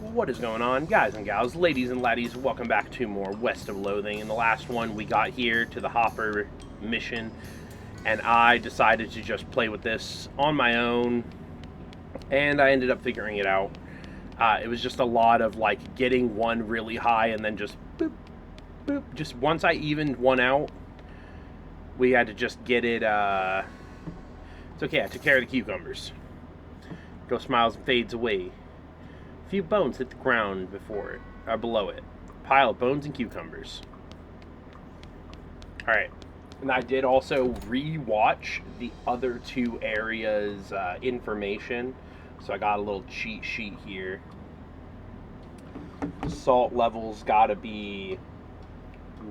What is going on, guys and gals, ladies and laddies? Welcome back to more West of Loathing. In the last one, we got here to the Hopper mission, and I decided to just play with this on my own, and I ended up figuring it out. It was just a lot of, like, getting one really high and then just boop, boop. Just once I evened one out, we had to just get it, It's okay, I took care of the cucumbers. Ghost smiles and fades away. Few bones hit the ground before it, or below it. Pile of bones and cucumbers. Alright. And I did also re-watch the other two areas' information. So I got a little cheat sheet here. Salt levels gotta be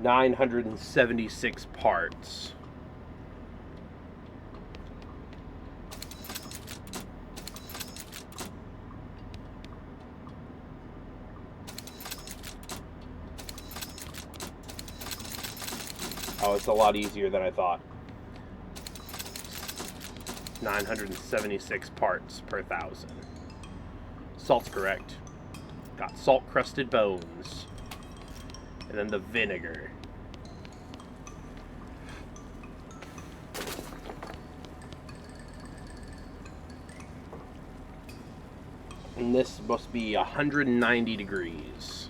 976 parts. Oh, it's a lot easier than I thought. 976 parts per thousand. Salt's correct. Got salt-crusted bones. And then the vinegar. And this must be 190 degrees.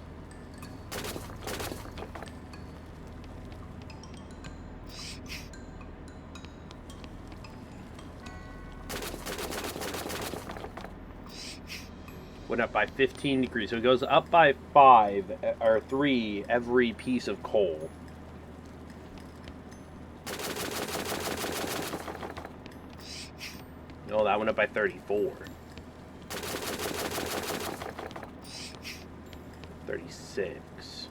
Went up by 15 degrees. So it goes up by 5 or 3 every piece of coal. No, that went up by 34. 36.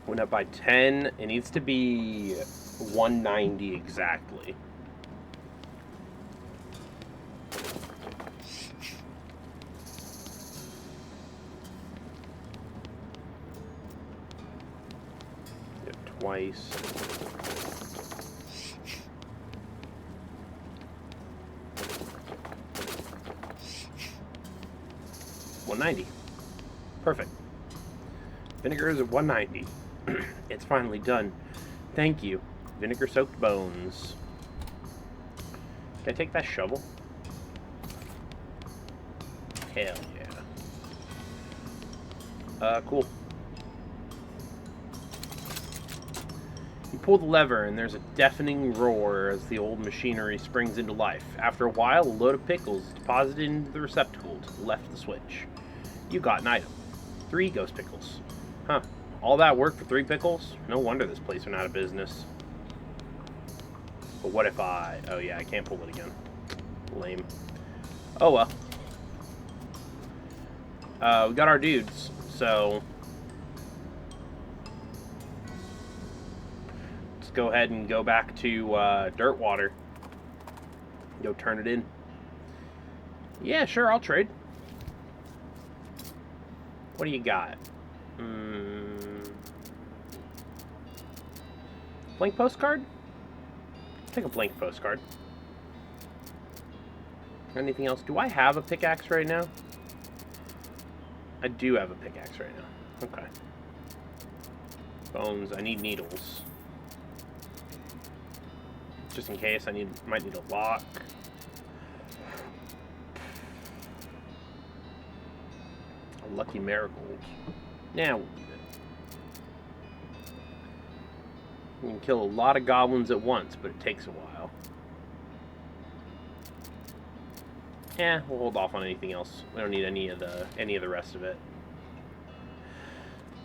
Went up by 10. It needs to be 190 exactly. Did it twice. $190. Perfect. Vinegar is at 190. It's finally done. Thank you. Vinegar-soaked bones. Can I take that shovel? Hell yeah. Cool. You pull the lever and there's a deafening roar as the old machinery springs into life. After a while, a load of pickles is deposited into the receptacle to the left of the switch. You got an item. 3 ghost pickles. Huh. All that work for 3 pickles? No wonder this place went out of business. But what if I... Oh yeah, I can't pull it again. Lame. Oh well. We got our dudes, so... Let's go ahead and go back to Dirtwater. Go turn it in. Yeah, sure, I'll trade. What do you got? Blank postcard? Take a blank postcard. Anything else? Do I have a pickaxe right now? I do have a pickaxe right now. Okay. Bones. I need needles. Just in case, might need a lock. A lucky marigold. Now we'll leave it. We can kill a lot of goblins at once, but it takes a while. Yeah, we'll hold off on anything else. We don't need any of the rest of it.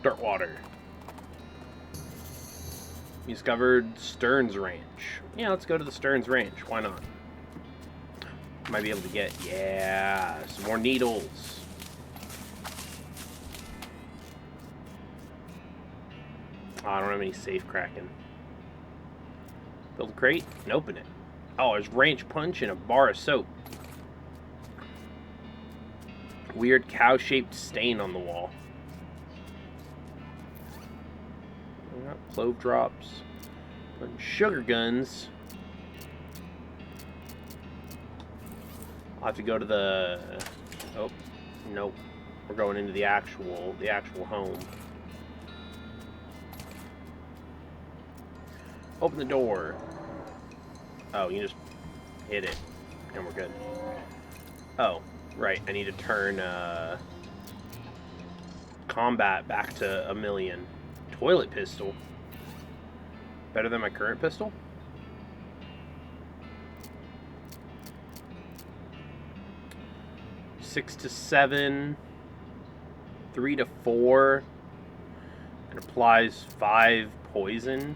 Dirtwater. You discovered Stern's Ranch. Yeah, let's go to the Stern's Ranch. Why not? Might be able to get, yeah, some more needles. Oh, I don't have any safe cracking. Build a crate and open it. Oh, there's ranch punch and a bar of soap. Weird cow-shaped stain on the wall. We got clove drops. Putting sugar guns. I'll have to go to the... Oh, nope. We're going into the actual home. Open the door. Oh, you just hit it, and we're good. Oh, right. I need to turn combat back to 1,000,000. Toilet pistol. Better than my current pistol? Six to 7, 3 to 4. It applies 5 poison.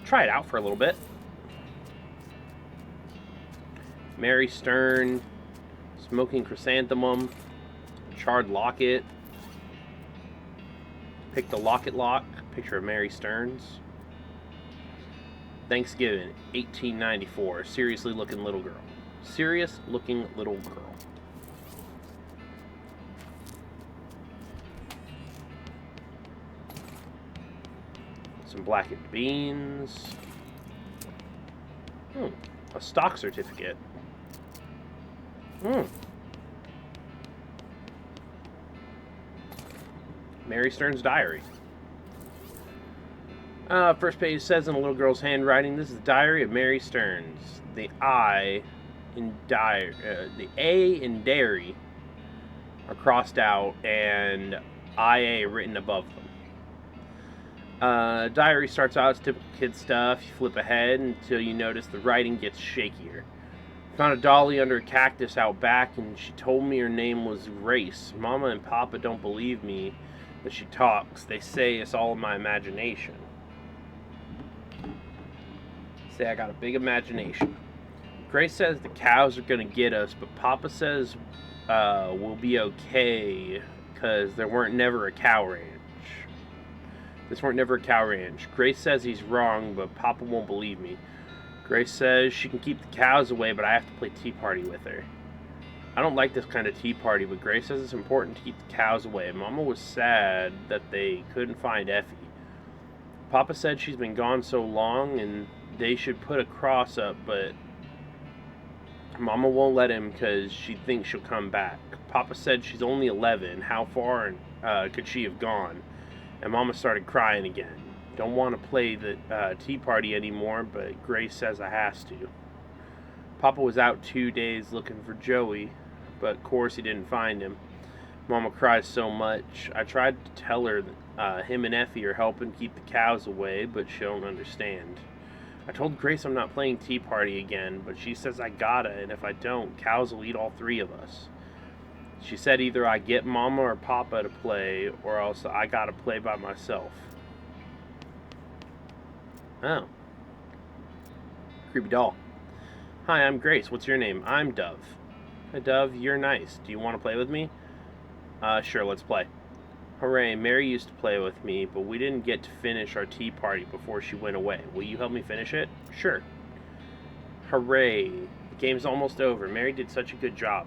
Try it out for a little bit. Mary Stern, Smoking Chrysanthemum, Charred Locket. Pick the Locket lock. Picture of Mary Stearns. Thanksgiving, 1894. Seriously looking little girl. Serious looking little girl. Some blackened beans. A stock certificate. Mary Stern's diary. First page says in a little girl's handwriting, this is the diary of Mary Stearns. The A in dairy are crossed out and IA written above them. Diary starts out as typical kid stuff. You flip ahead until you notice the writing gets shakier. Found a dolly under a cactus out back, and she told me her name was Grace. Mama and Papa don't believe me that she talks. They say it's all in my imagination. Say I got a big imagination. Grace says the cows are gonna get us, but Papa says we'll be okay because there weren't never a cow ranch. This weren't never a cow ranch. Grace says he's wrong, but Papa won't believe me. Grace says she can keep the cows away, but I have to play tea party with her. I don't like this kind of tea party, but Grace says it's important to keep the cows away. Mama was sad that they couldn't find Effie. Papa said she's been gone so long and they should put a cross up, but Mama won't let him because she thinks she'll come back. Papa said she's only 11. How far could she have gone? And Mama started crying again. Don't want to play the tea party anymore, but Grace says I has to. Papa was out 2 days looking for Joey, but of course he didn't find him. Mama cries so much. I tried to tell her that him and Effie are helping keep the cows away, but she don't understand. I told Grace I'm not playing tea party again, but she says I gotta, and if I don't, cows will eat all 3 of us. She said either I get Mama or Papa to play, or else I gotta play by myself. Oh. Creepy doll. Hi, I'm Grace. What's your name? I'm Dove. Hi, Dove. You're nice. Do you want to play with me? Sure, let's play. Hooray, Mary used to play with me, but we didn't get to finish our tea party before she went away. Will you help me finish it? Sure. Hooray. The game's almost over. Mary did such a good job.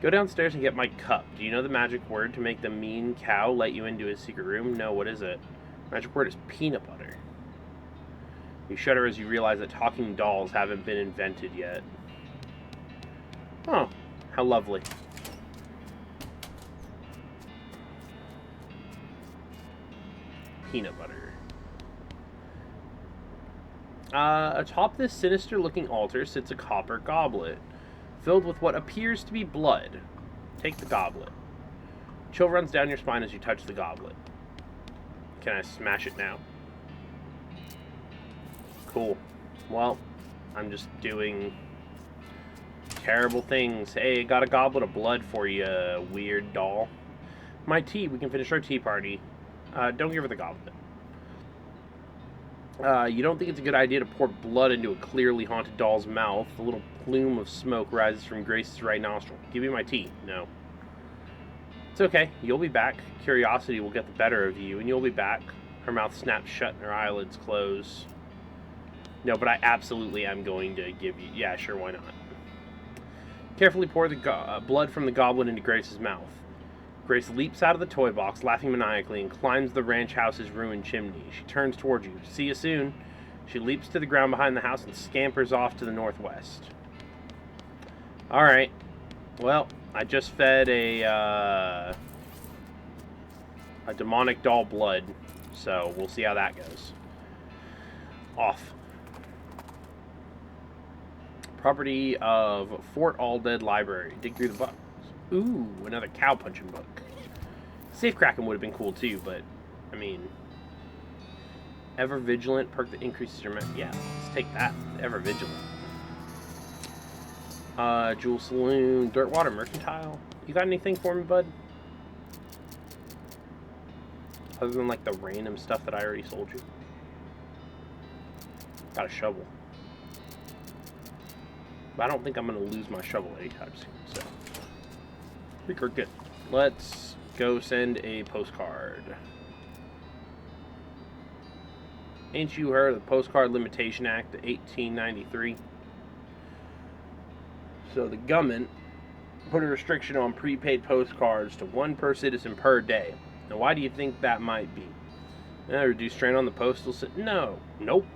Go downstairs and get my cup. Do you know the magic word to make the mean cow let you into his secret room? No, what is it? Magic word is peanut butter. You shudder as you realize that talking dolls haven't been invented yet. Oh, how lovely. Peanut butter. Atop this sinister-looking altar sits a copper goblet, filled with what appears to be blood. Take the goblet. Chill runs down your spine as you touch the goblet. Can I smash it now? Cool. Well, I'm just doing terrible things. Hey, got a goblet of blood for you, weird doll. My tea. We can finish our tea party. Don't give her the goblet. You don't think it's a good idea to pour blood into a clearly haunted doll's mouth? A little plume of smoke rises from Grace's right nostril. Give me my tea. No. It's okay. You'll be back. Curiosity will get the better of you, and you'll be back. Her mouth snaps shut and her eyelids close. No, but I absolutely am going to give you... Yeah, sure, why not? Carefully pour the blood from the goblin into Grace's mouth. Grace leaps out of the toy box, laughing maniacally, and climbs the ranch house's ruined chimney. She turns towards you. See you soon. She leaps to the ground behind the house and scampers off to the northwest. Alright. Well, I just fed a demonic doll blood, so we'll see how that goes. Off. Property of Fort Alldead Library. Dig through the books. Ooh, another cow punching book. Safe cracking would have been cool too, but I mean, ever vigilant perk that increases your yeah, let's take that. Ever vigilant. Jewel Saloon, Dirtwater Mercantile. You got anything for me, bud? Other than like the random stuff that I already sold you. Got a shovel. But I don't think I'm going to lose my shovel anytime soon, so I think we're good. Let's go send a postcard. Ain't you heard of the Postcard Limitation Act of 1893? So the government put a restriction on prepaid postcards to 1 per citizen per day. Now why do you think that might be? Reduce strain on the postal system? No. Nope.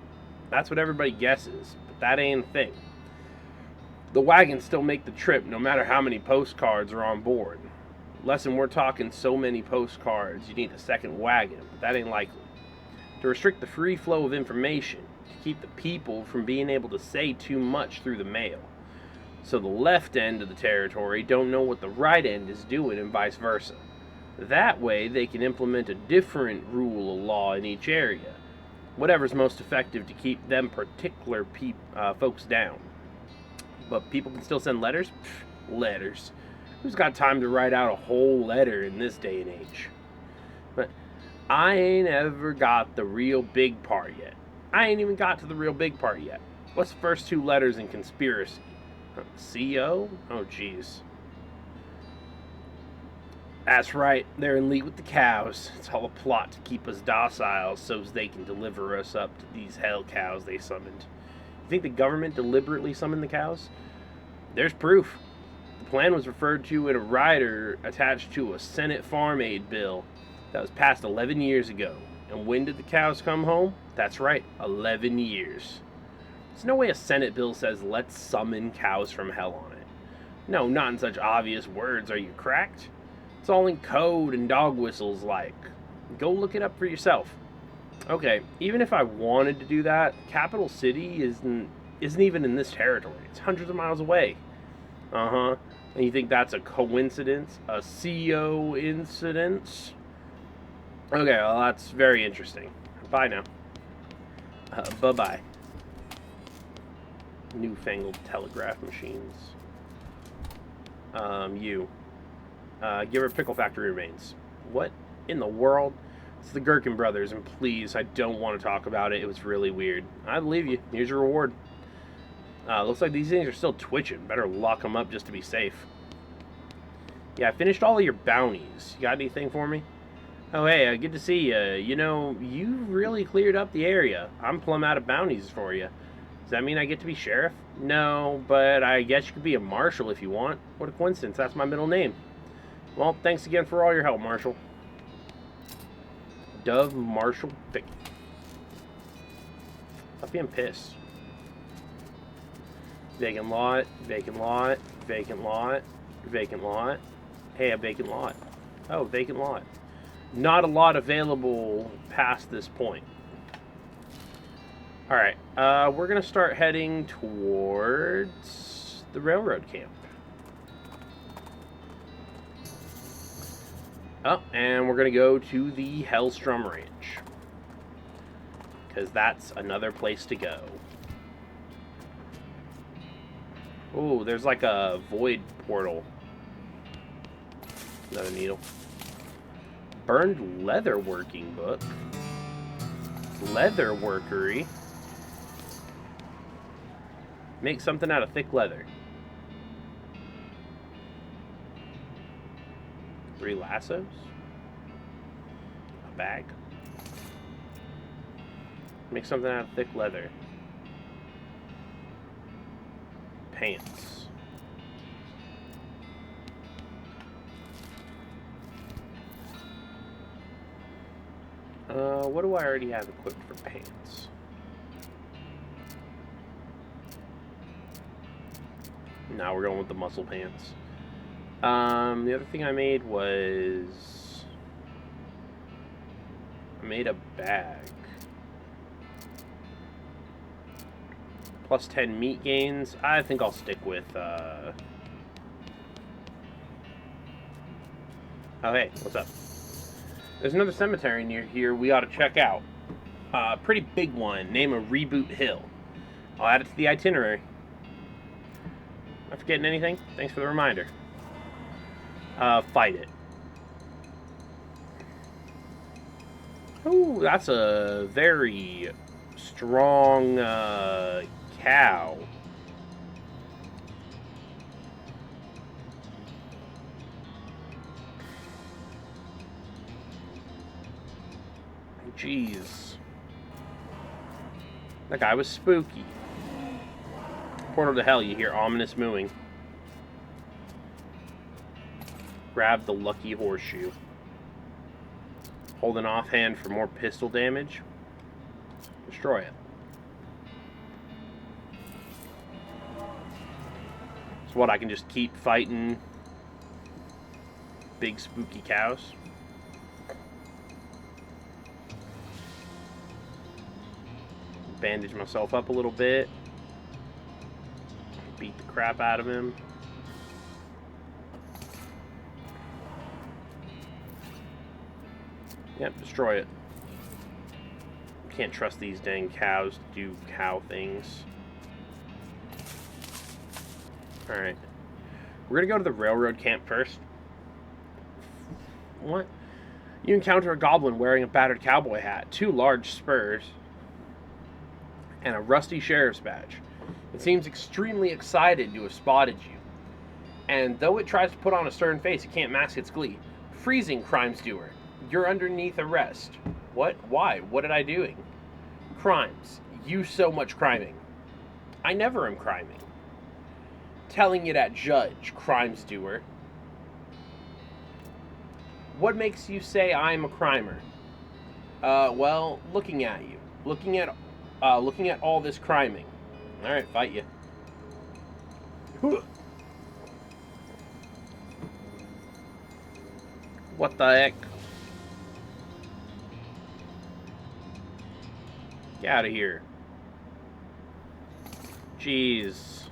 That's what everybody guesses, but that ain't a thing. The wagons still make the trip no matter how many postcards are on board. Lesson, we're talking so many postcards you need a second wagon, but that ain't likely. To restrict the free flow of information, to keep the people from being able to say too much through the mail. So the left end of the territory don't know what the right end is doing and vice versa. That way they can implement a different rule of law in each area. Whatever's most effective to keep them particular folks down. But people can still send letters? Pfft, letters. Who's got time to write out a whole letter in this day and age? But I ain't ever got the real big part yet. I ain't even got to the real big part yet. What's the first 2 letters in conspiracy? CO? Oh, jeez. That's right. They're in league with the cows. It's all a plot to keep us docile so they can deliver us up to these hell cows they summoned. You think the government deliberately summoned the cows? There's proof. The plan was referred to in a rider attached to a Senate Farm Aid bill that was passed 11 years ago. And when did the cows come home? That's right, 11 years. There's no way a Senate bill says, let's summon cows from hell on it. No, not in such obvious words. Are you cracked? It's all in code and dog whistles like. Go look it up for yourself. Okay, even if I wanted to do that, Capital City isn't even in this territory. It's hundreds of miles away. And you think that's a coincidence? A CO incidence? Okay, well, that's very interesting. Bye now. Bye-bye. Newfangled telegraph machines. Give her Pickle Factory remains. What in the world? It's the Gherkin brothers, and please, I don't want to talk about it. It was really weird. I believe you. Here's your reward. Looks like these things are still twitching. Better lock them up just to be safe. Yeah, I finished all of your bounties. You got anything for me? Oh, hey, good to see you. You know, you really cleared up the area. I'm plumb out of bounties for you. Does that mean I get to be sheriff? No, but I guess you could be a marshal if you want. What a coincidence. That's my middle name. Well, thanks again for all your help, Marshal. Dove Marshall Pickett. Stop being pissed. Vacant lot, vacant lot, vacant lot, vacant lot. Hey, a vacant lot. Oh, vacant lot. Not a lot available past this point. Alright, we're going to start heading towards the railroad camp. Oh, and we're going to go to the Hellstrom Ranch. Because that's another place to go. Oh, there's like a void portal. Another needle. Burned leather working book. Leather workery. Make something out of thick leather. 3 lassos. A bag. Make something out of thick leather. Pants. What do I already have equipped for pants? No, we're going with the muscle pants. The other thing I made was... I made a bag. Plus 10 meat gains. I think I'll stick with... Oh, hey, what's up? There's another cemetery near here we ought to check out. Pretty big one, name of Reboot Hill. I'll add it to the itinerary. Am I forgetting anything? Thanks for the reminder. Fight it. Ooh, that's a very strong cow. Jeez. That guy was spooky. Portal to hell, you hear ominous mooing. Grab the lucky horseshoe. Hold an offhand for more pistol damage. Destroy it. So what, I can just keep fighting big spooky cows? Bandage myself up a little bit. Beat the crap out of him. Yep, destroy it. Can't trust these dang cows to do cow things. Alright. We're gonna go to the railroad camp first. What? You encounter a goblin wearing a battered cowboy hat, 2 large spurs, and a rusty sheriff's badge. It seems extremely excited to have spotted you. And though it tries to put on a stern face, it can't mask its glee. Freezing, crime steward. You're underneath arrest. What? Why? What did I doing? Crimes. You so much criming. I never am criming. Telling it at judge, crime steward. What makes you say I'm a crimer? Well, looking at you. Looking at all this criming. Alright, fight you. What the heck? Get out of here. Jeez.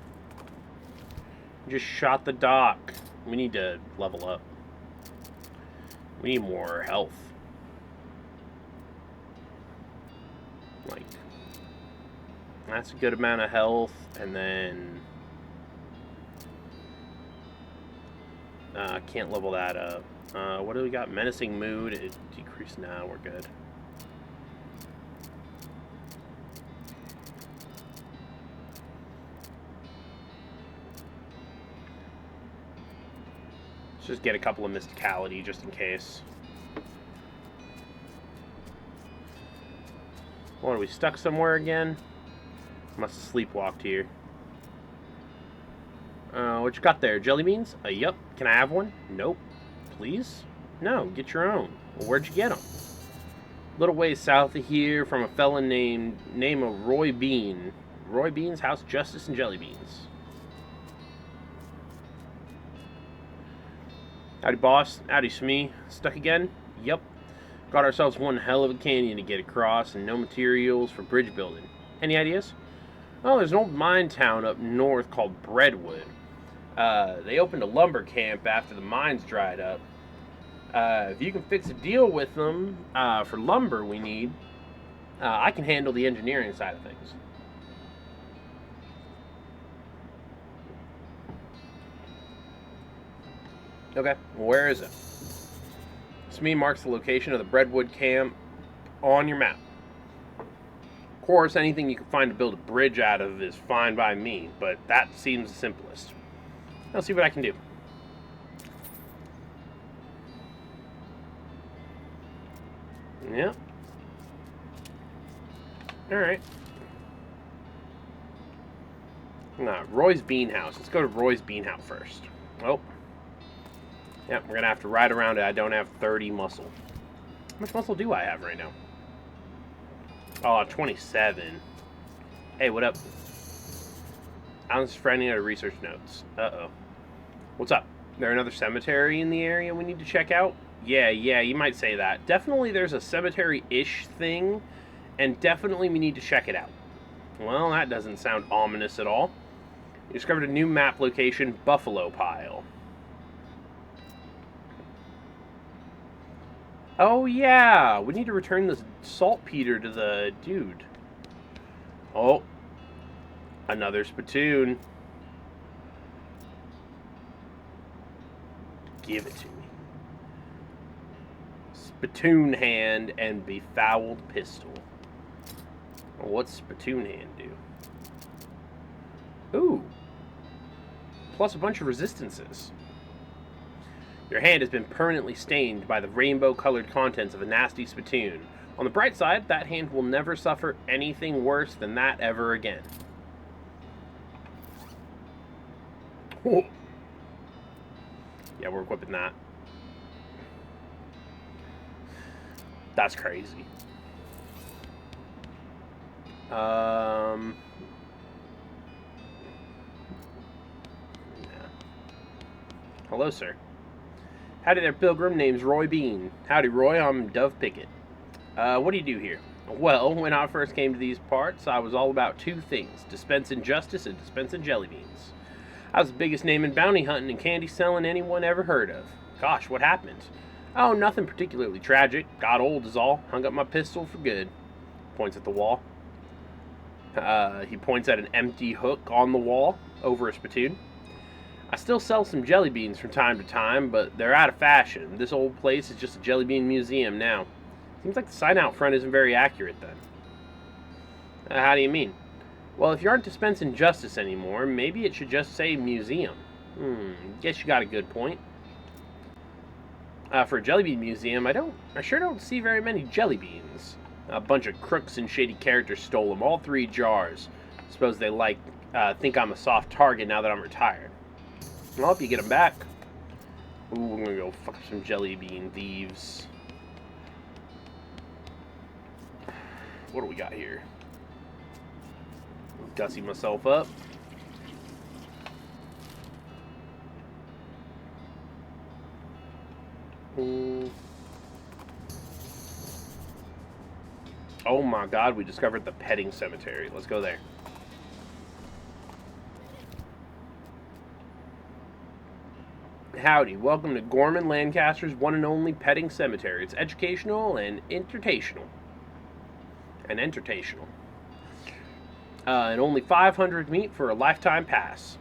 Just shot the dock. We need to level up. We need more health. Like, that's a good amount of health, and then can't level that up. What do we got? Menacing mood. It decreased. Now we're good. Let's just get a couple of mysticality just in case. What, are we stuck somewhere again? Must have sleepwalked here. What you got there? Jelly beans? Yup. Can I have one? Nope. Please? No, get your own. Well, where'd you get them? Little ways south of here from a fella named of Roy Bean. Roy Bean's House Justice and Jelly Beans. Howdy, boss. Howdy, Smee. Stuck again? Yup. Got ourselves one hell of a canyon to get across and no materials for bridge building. Any ideas? Oh, there's an old mine town up north called Breadwood. They opened a lumber camp after the mines dried up. If you can fix a deal with them for lumber we need, I can handle the engineering side of things. Okay, well, where is it? Smee marks the location of the Breadwood camp on your map. Of course, anything you can find to build a bridge out of is fine by me, but that seems the simplest. I'll see what I can do. Yep. Alright. Roy's Bean House. Let's go to Roy's Bean House first. Oh. Yep, we're going to have to ride around it. I don't have 30 muscle. How much muscle do I have right now? Oh, 27. Hey, what up? I'm just finding out research notes. Uh-oh. What's up? There another cemetery in the area we need to check out? Yeah, you might say that. Definitely there's a cemetery-ish thing, and definitely we need to check it out. Well, that doesn't sound ominous at all. You discovered a new map location, Buffalo Pile. Oh, yeah! We need to return this saltpeter to the dude. Oh. Another spittoon. Give it to me. Spittoon hand and befouled pistol. What's spittoon hand do? Ooh. Plus a bunch of resistances. Your hand has been permanently stained by the rainbow-colored contents of a nasty spittoon. On the bright side, that hand will never suffer anything worse than that ever again. Oh. Yeah, we're equipping that. That's crazy. Yeah. Hello, sir. Howdy there, pilgrim. Name's Roy Bean. Howdy, Roy. I'm Dove Pickett. What do you do here? Well, when I first came to these parts, I was all about two things: dispensing justice and dispensing jelly beans. I was the biggest name in bounty hunting and candy selling anyone ever heard of. Gosh, what happened? Oh, nothing particularly tragic. Got old is all. Hung up my pistol for good. Points at the wall. He points at an empty hook on the wall over a spittoon. I still sell some jelly beans from time to time, but they're out of fashion. This old place is just a jelly bean museum now. Seems like the sign out front isn't very accurate then. How do you mean? Well, if you aren't dispensing justice anymore, maybe it should just say museum. Guess you got a good point. For a jelly bean museum, I sure don't see very many jelly beans. A bunch of crooks and shady characters stole them, all 3 jars. Suppose they think I'm a soft target now that I'm retired. Well, if you get them back. Ooh, I'm gonna go fuck some jelly bean thieves. What do we got here? Gussy myself up. Oh my god, we discovered the petting cemetery. Let's go there. Howdy, welcome to Gorman Lancaster's one and only petting cemetery. It's educational and entertainal. And only 500 meat for a lifetime pass.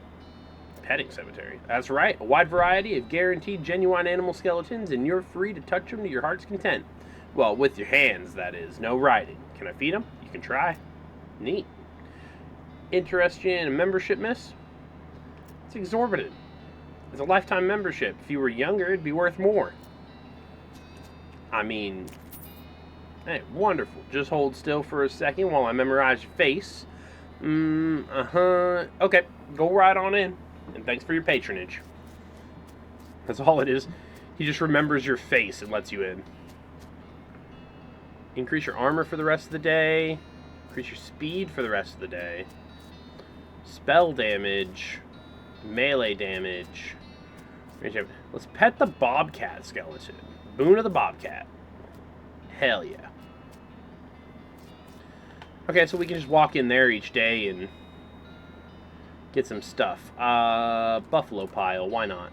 Petting cemetery. That's right, a wide variety of guaranteed genuine animal skeletons, and you're free to touch them to your heart's content. Well, with your hands, that is. No riding. Can I feed them? You can try. Neat. Interest you in a membership, miss? It's exorbitant. It's a lifetime membership. If you were younger, it'd be worth more. I mean, hey, wonderful. Just hold still for a second while I memorize your face. Okay, go right on in. And thanks for your patronage. That's all it is. He just remembers your face and lets you in. Increase your armor for the rest of the day. Increase your speed for the rest of the day. Spell damage. Melee damage. Let's pet the Bobcat skeleton. Boon of the Bobcat. Hell yeah. Okay, so we can just walk in there each day and get some stuff. Buffalo Pile, why not?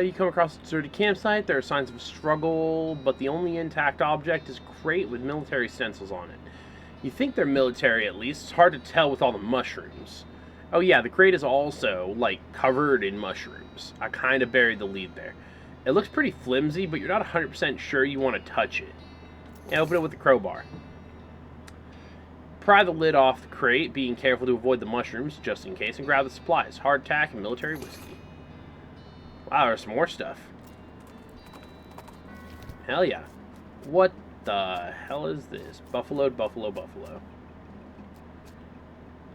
You come across a deserted campsite. There are signs of a struggle, but the only intact object is a crate with military stencils on it. You think they're military at least. It's hard to tell with all the mushrooms. Oh yeah, the crate is also, covered in mushrooms. I kind of buried the lead there. It looks pretty flimsy, but you're not 100% sure you want to touch it. Yeah, open it with the crowbar. Pry the lid off the crate, being careful to avoid the mushrooms, just in case, and grab the supplies. Hardtack and military whiskey. Wow, there's some more stuff. Hell yeah. What the hell is this? Buffalo.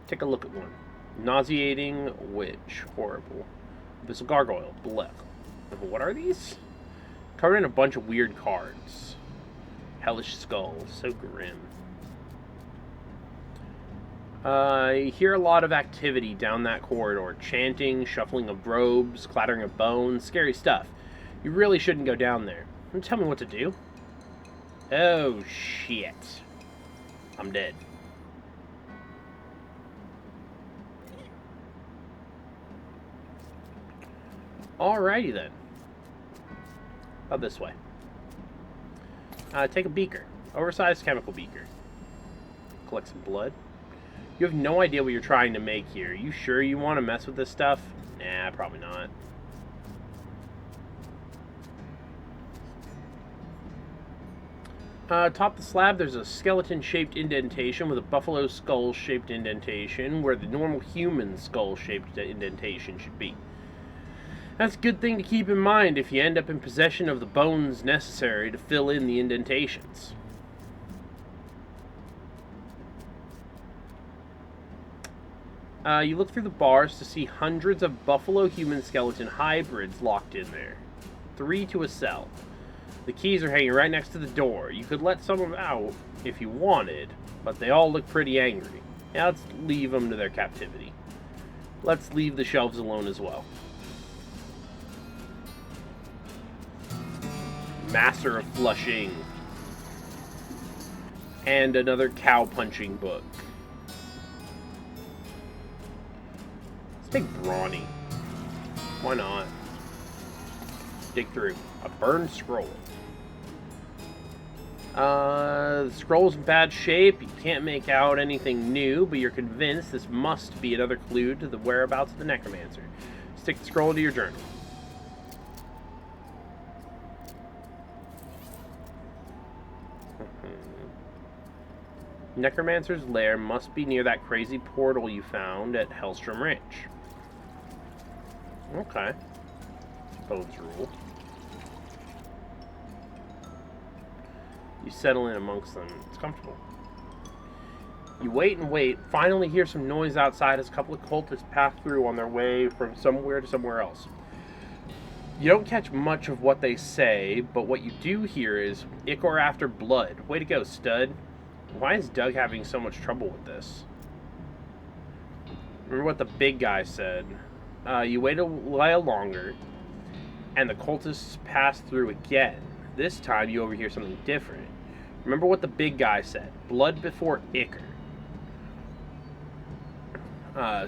Take a look at one. Nauseating witch. Horrible. Abyssal gargoyle. Blech. What are these? Covered in a bunch of weird cards. Hellish skull. So grim. You hear a lot of activity down that corridor. Chanting, shuffling of robes, clattering of bones. Scary stuff. You really shouldn't go down there. Don't tell me what to do. Oh, shit. I'm dead. Alrighty then. About this way. Take a beaker. Oversized chemical beaker. Collect some blood. You have no idea what you're trying to make here. You sure you want to mess with this stuff? Nah, probably not. Atop the slab, there's a skeleton-shaped indentation with a buffalo skull-shaped indentation where the normal human skull-shaped indentation should be. That's a good thing to keep in mind if you end up in possession of the bones necessary to fill in the indentations. You look through the bars to see hundreds of buffalo-human skeleton hybrids locked in there. 3 to a cell. The keys are hanging right next to the door. You could let some of them out if you wanted, but they all look pretty angry. Now let's leave them to their captivity. Let's leave the shelves alone as well. Master of Flushing. And another cow-punching book. Let's take Brawny. Why not? Dig through. A burned scroll. The scroll's in bad shape. You can't make out anything new, but you're convinced this must be another clue to the whereabouts of the necromancer. Stick the scroll into your journal. Necromancer's lair must be near that crazy portal you found at Hellstrom Ranch. Okay. Bones rule. You settle in amongst them. It's comfortable. You wait and wait. Finally hear some noise outside as a couple of cultists pass through on their way from somewhere to somewhere else. You don't catch much of what they say, but what you do hear is, Ichor after blood. Way to go, stud. Why is Doug having so much trouble with this? Remember what the big guy said. You wait a while longer, and the cultists pass through again. This time you overhear something different. Remember what the big guy said. Blood before Ichor.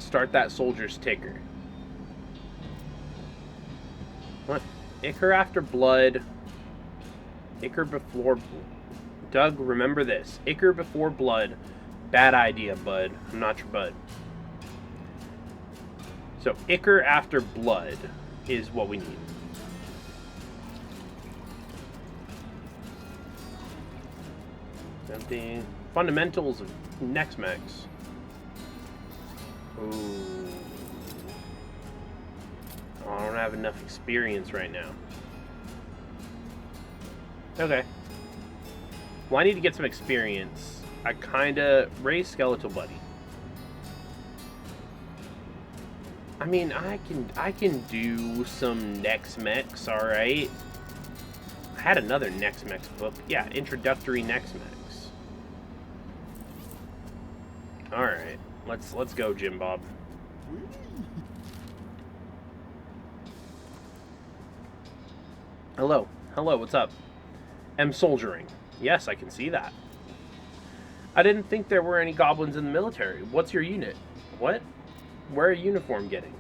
Start that soldier's ticker. What? Ichor after blood. Ichor before... Doug, remember this. Ichor before blood. Bad idea, bud. I'm not your bud. So, Ichor after blood is what we need. Empty. Fundamentals of Nex-Mex. Ooh. Oh, I don't have enough experience right now. Okay. Well, I need to get some experience. I kinda... Raise Skeletal Buddy. I mean, I can do some Nex-Mex, alright? I had another Nex-Mex book. Yeah, Introductory Nex-Mex. Alright. Let's go, Jim Bob. Hello. Hello, what's up? Am soldiering. Yes, I can see that. I didn't think there were any goblins in the military. What's your unit? What? Where are uniform getting?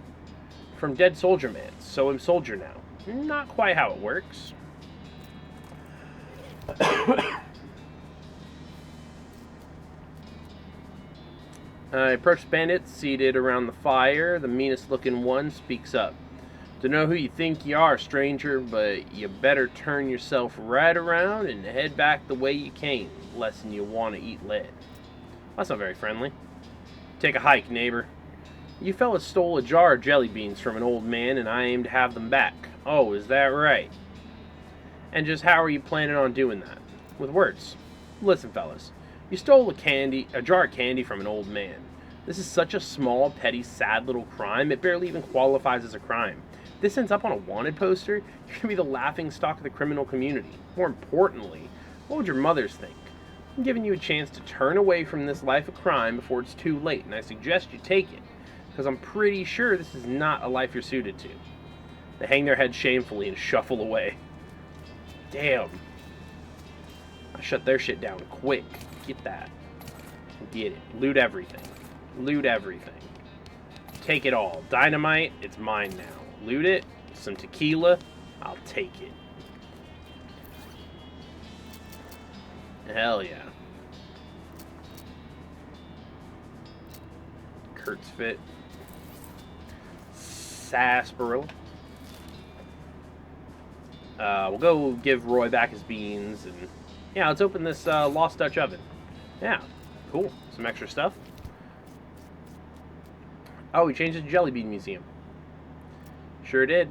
From Dead Soldier Man, so I'm soldier now. Not quite how it works. I approach bandits seated around the fire. The meanest looking one speaks up. Don't know who you think you are, stranger, but you better turn yourself right around and head back the way you came, less'n you want to eat lead. That's not very friendly. Take a hike, neighbor. You fellas stole a jar of jelly beans from an old man, and I aim to have them back. Oh, is that right? And just how are you planning on doing that? With words. Listen, fellas. You stole a jar of candy from an old man. This is such a small, petty, sad little crime, it barely even qualifies as a crime. If this ends up on a wanted poster, you're going to be the laughingstock of the criminal community. More importantly, What would your mothers think? I'm giving you a chance to turn away from this life of crime before it's too late, and I suggest you take it, because I'm pretty sure this is not a life you're suited to. They hang their heads shamefully and shuffle away. Damn. I shut their shit down quick. Get that. Get it. Loot everything. Loot everything. Take it all. Dynamite, it's mine now. Loot it. Some tequila, I'll take it. Hell yeah. Kurt's fit. Sarsaparilla. We'll go give Roy back his beans, and yeah, let's open this Lost Dutch oven. Yeah, cool. Some extra stuff. Oh, we changed it to Jelly Bean Museum. Sure did.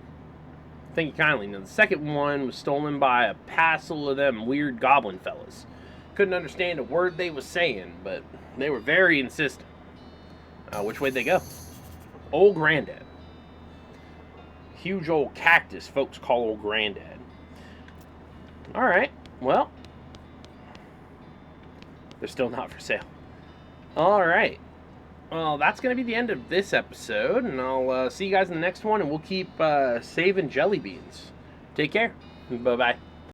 Thank you kindly. Now, the second one was stolen by a passel of them weird goblin fellas. Couldn't understand a word they was saying, but they were very insistent. Which way'd they go? Old Granddad. Huge old cactus folks call Old Granddad. Alright, well, they're still not for sale. Alright. Well, that's going to be the end of this episode, and I'll see you guys in the next one, and we'll keep saving jelly beans. Take care. Bye-bye.